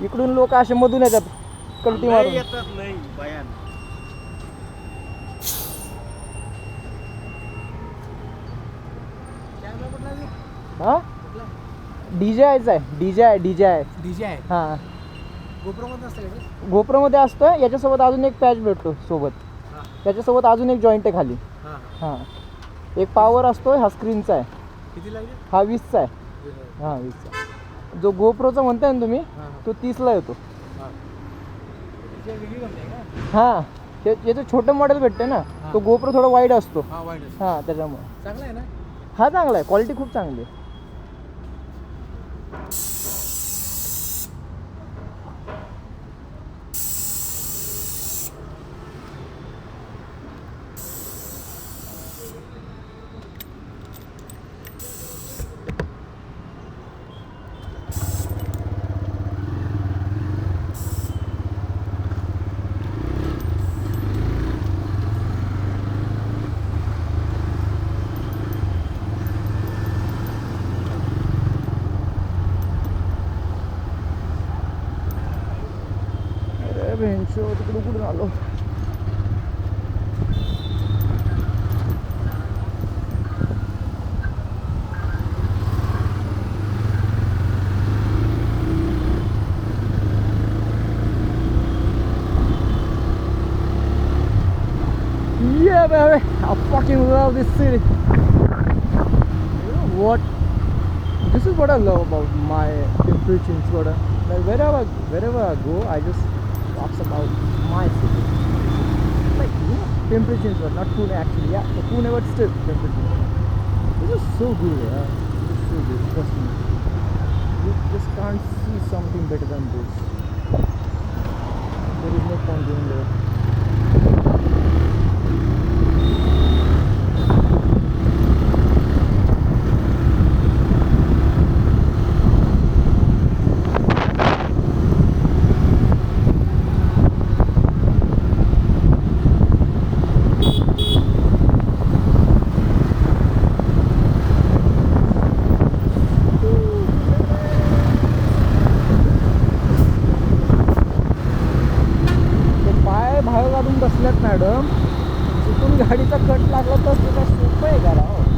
इकडून लोक असे मधून येतात कल्टी मारून. येतात नाही बायान. हा डीजे आहे, डीजे आहे. डीजे आहे. हा गोप्रो मध्ये असतं का? गोप्रो मध्ये असतं. याच्यासोबत अजून एक पॅच भेटतो सोबत. त्याच्यासोबत अजून एक जॉईंट आहे खाली. हा एक पॉवर असतो. हा स्क्रीनचा आहे. किती लागले? हा 20चा आहे. हा 20चा. जो गोप्रोचा म्हणताय ना तुम्ही, तो 30ला येतो. हा याचं छोटं मॉडेल भेटते ना, तो गोप्रो थोडा वाईड असतो. हा त्याच्यामुळे चांगला आहे ना. हा चांगला आहे, क्वालिटी खूप चांगली आहे. तिकडे कुठून आलो. Yeah, baby, I fucking love this city. You know what? This is what I love about my Pimpri Chinchwad. Like wherever I go, I just talks about my city. Like, you know, Pimpri Chinchwad, not Pune actually. Yeah, so Pune, but still Pimpri Chinchwad. This is so good, yeah. This is so good, trust me. You just can't see something better than this. There is no point going there. बसल्यात madam, चुकून गाडीचा cut लागला तर तुला सोपं आहे का राव.